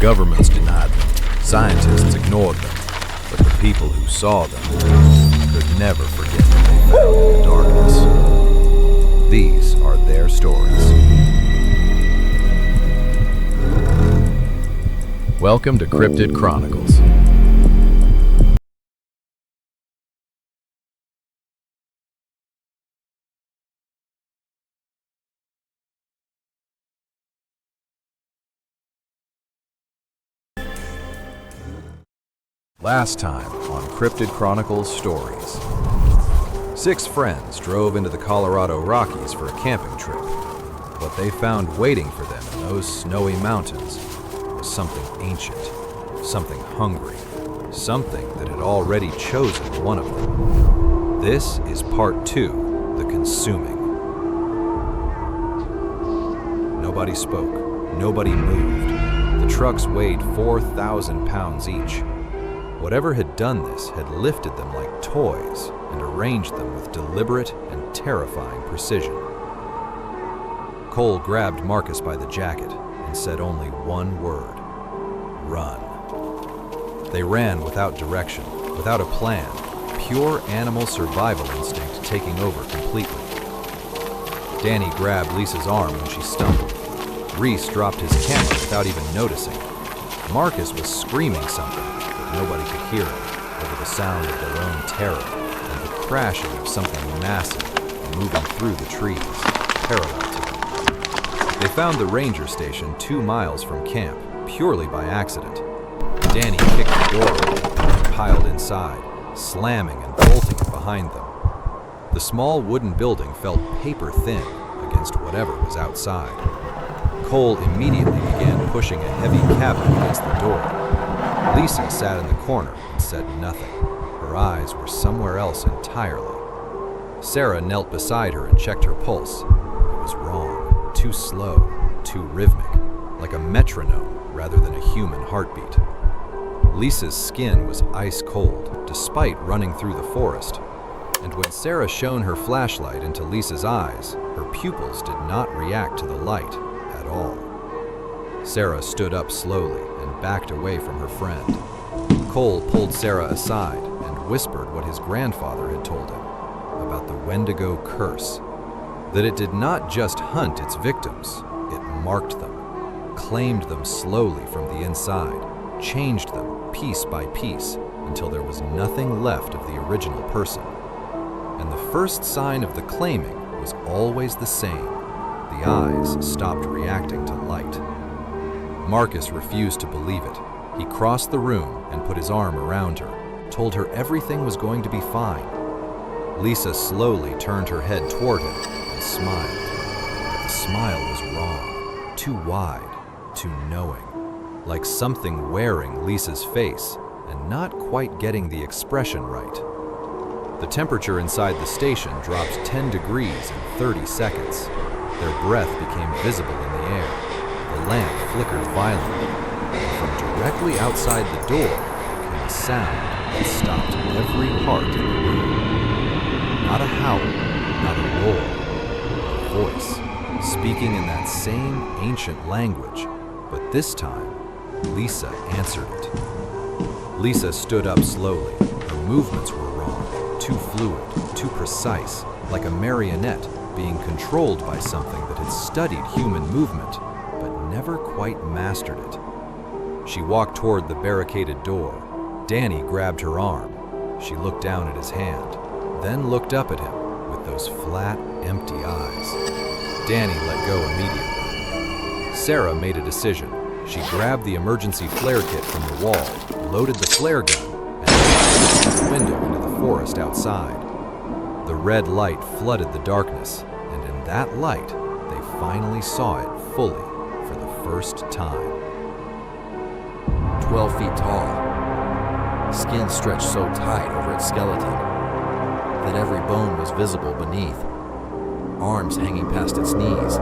Governments denied them, scientists ignored them, but the people who saw them could never forget what they found in the darkness. These are their stories. Welcome to Cryptid Chronicles. Last time on Cryptid Chronicles Stories. 6 friends drove into the Colorado Rockies for a camping trip. What they found waiting for them in those snowy mountains was something ancient, something hungry, something that had already chosen one of them. This is part 2, the consuming. Nobody spoke, nobody moved. The trucks weighed 4,000 pounds each. Whatever had done this had lifted them like toys and arranged them with deliberate and terrifying precision. Cole grabbed Marcus by the jacket and said only one word: run. They ran without direction, without a plan, pure animal survival instinct taking over completely. Danny grabbed Lisa's arm when she stumbled. Reese dropped his camera without even noticing. Marcus was screaming something, but nobody could hear him over the sound of their own terror and the crashing of something massive moving through the trees, parallel to them. They found the ranger station 2 miles from camp, purely by accident. Danny kicked the door open and piled inside, slamming and bolting it behind them. The small wooden building felt paper thin against whatever was outside. Cole immediately began pushing a heavy cabin against the door. Lisa sat in the corner and said nothing. Her eyes were somewhere else entirely. Sarah knelt beside her and checked her pulse. It was wrong, too slow, too rhythmic, like a metronome rather than a human heartbeat. Lisa's skin was ice cold, despite running through the forest. And when Sarah shone her flashlight into Lisa's eyes, her pupils did not react to the light at all. Sarah stood up slowly and backed away from her friend. Cole pulled Sarah aside and whispered what his grandfather had told him about the Wendigo curse. That it did not just hunt its victims, it marked them, claimed them slowly from the inside, changed them piece by piece until there was nothing left of the original person. And the first sign of the claiming was always the same. The eyes stopped reacting to light. Marcus refused to believe it. He crossed the room and put his arm around her, told her everything was going to be fine. Lisa slowly turned her head toward him and smiled. But the smile was wrong, too wide, too knowing, like something wearing Lisa's face and not quite getting the expression right. The temperature inside the station dropped 10 degrees in 30 seconds. Their breath became visible in the air. The lamp flickered violently, and from directly outside the door came a sound that stopped every heart in the room. Not a howl, not a roar, a voice, speaking in that same ancient language, but this time, Lisa answered it. Lisa stood up slowly. Her movements were wrong, too fluid, too precise, like a marionette being controlled by something that had studied human movement, but never quite mastered it. She walked toward the barricaded door. Danny grabbed her arm. She looked down at his hand, then looked up at him with those flat, empty eyes. Danny let go immediately. Sarah made a decision. She grabbed the emergency flare kit from the wall, loaded the flare gun, and shot through the window into the forest outside. The red light flooded the darkness, and in that light, they finally saw it fully for the first time. 12 feet tall, skin stretched so tight over its skeleton that every bone was visible beneath, arms hanging past its knees,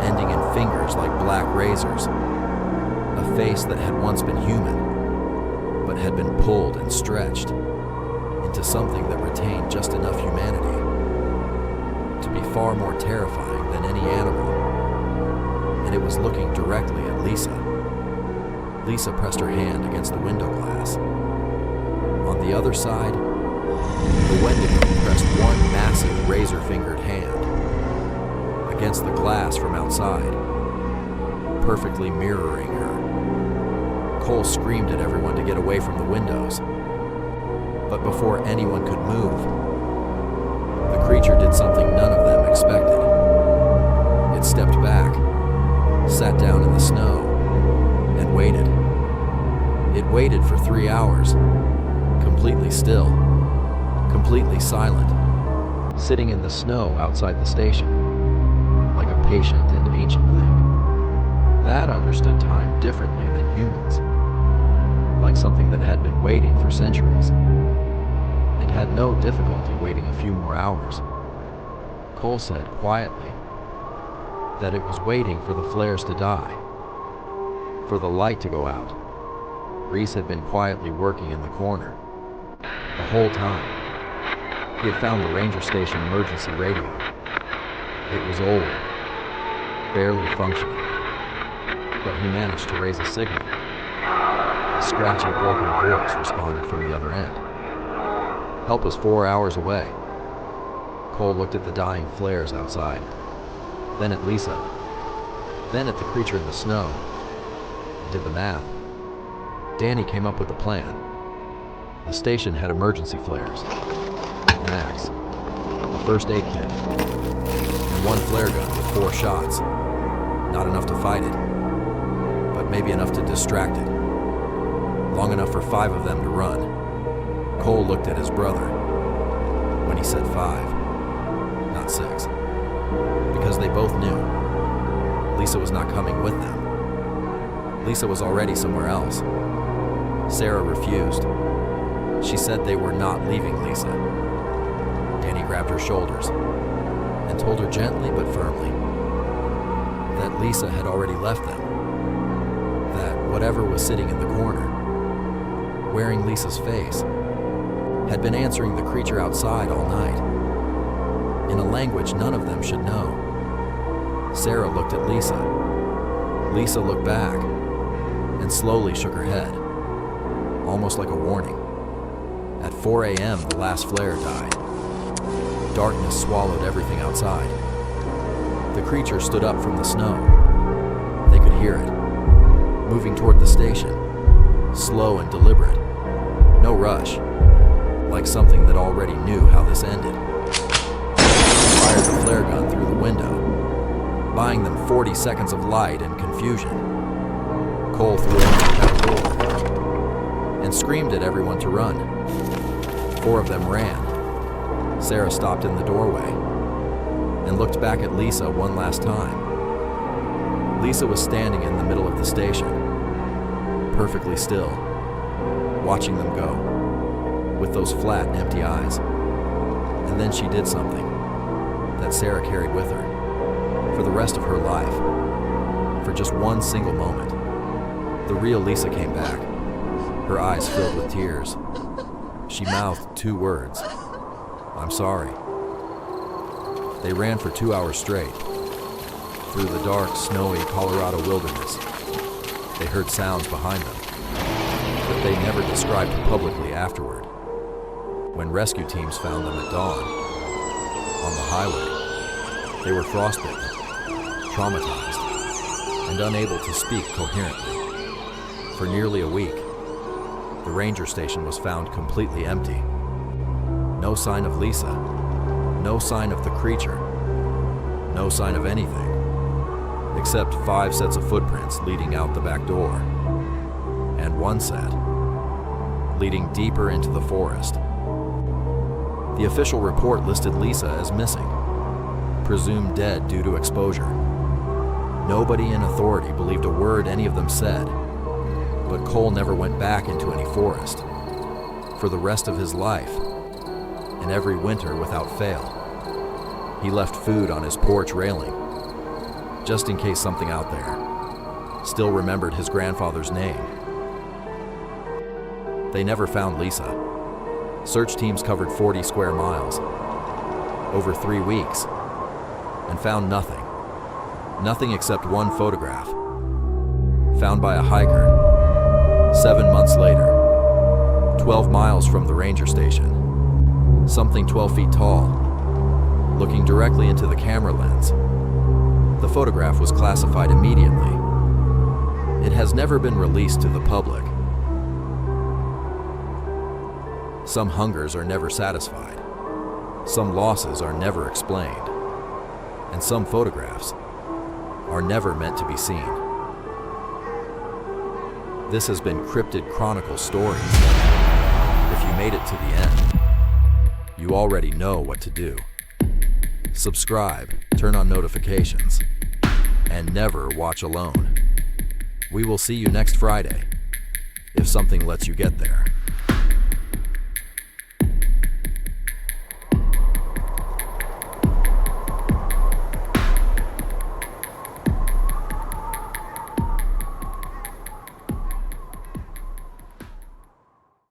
ending in fingers like black razors, a face that had once been human, but had been pulled and stretched into something that retained just enough humanity to be far more terrifying than any animal. And it was looking directly at Lisa. Lisa pressed her hand against the window glass. On the other side, the Wendigo pressed one massive razor-fingered hand against the glass from outside, perfectly mirroring her. Cole screamed at everyone to get away from the windows, but before anyone could move, the creature did something none of them expected. It stepped back, sat down in the snow, and waited. It waited for 3 hours, completely still, completely silent, sitting in the snow outside the station, like a patient and ancient thing that understood time differently than humans, like something that had been waiting for centuries. It had no difficulty waiting a few more hours. Cole said quietly that it was waiting for the flares to die, for the light to go out. Reese had been quietly working in the corner the whole time. He had found the ranger station emergency radio. It was old, barely functioning, but he managed to raise a signal. A scratchy, broken voice responded from the other end. Help was 4 hours away. Cole looked at the dying flares outside, then at Lisa, then at the creature in the snow, and did the math. Danny came up with a plan. The station had emergency flares, an axe, a first aid kit, and one flare gun with 4 shots. Not enough to fight it, but maybe enough to distract it. Long enough for 5 of them to run. Cole looked at his brother when he said 5, not 6, because they both knew Lisa was not coming with them. Lisa was already somewhere else. Sarah refused. She said they were not leaving Lisa. Danny grabbed her shoulders and told her gently but firmly that Lisa had already left them, that whatever was sitting in the corner, wearing Lisa's face, had been answering the creature outside all night, in a language none of them should know. Sarah looked at Lisa. Lisa looked back and slowly shook her head, almost like a warning. At 4 a.m., the last flare died. Darkness swallowed everything outside. The creature stood up from the snow. They could hear it, moving toward the station, slow and deliberate. No rush, like something that already knew how this ended. Fired the flare gun through the window, buying them 40 seconds of light and confusion. Cole threw open the back door and screamed at everyone to run. 4 of them ran. Sarah stopped in the doorway and looked back at Lisa one last time. Lisa was standing in the middle of the station, perfectly still, watching them go, with those flat, empty eyes. And then she did something that Sarah carried with her for the rest of her life. For just one single moment, the real Lisa came back, her eyes filled with tears. She mouthed 2 words, "I'm sorry." They ran for 2 hours straight, through the dark, snowy Colorado wilderness. They heard sounds behind them that they never described publicly afterward. When rescue teams found them at dawn, on the highway, they were frostbitten, traumatized, and unable to speak coherently. For nearly a week, the ranger station was found completely empty. No sign of Lisa, no sign of the creature, no sign of anything, except 5 sets of footprints leading out the back door, and 1 set leading deeper into the forest. The official report listed Lisa as missing, presumed dead due to exposure. Nobody in authority believed a word any of them said, but Cole never went back into any forest for the rest of his life, and every winter without fail. He left food on his porch railing, just in case something out there still remembered his grandfather's name. They never found Lisa. Search teams covered 40 square miles over 3 weeks and found nothing. Nothing except 1 photograph found by a hiker 7 months later, 12 miles from the ranger station, something 12 feet tall, looking directly into the camera lens. The photograph was classified immediately. It has never been released to the public. Some hungers are never satisfied. Some losses are never explained. And some photographs are never meant to be seen. This has been Cryptid Chronicles Stories. If you made it to the end, you already know what to do. Subscribe, turn on notifications, and never watch alone. We will see you next Friday, if something lets you get there.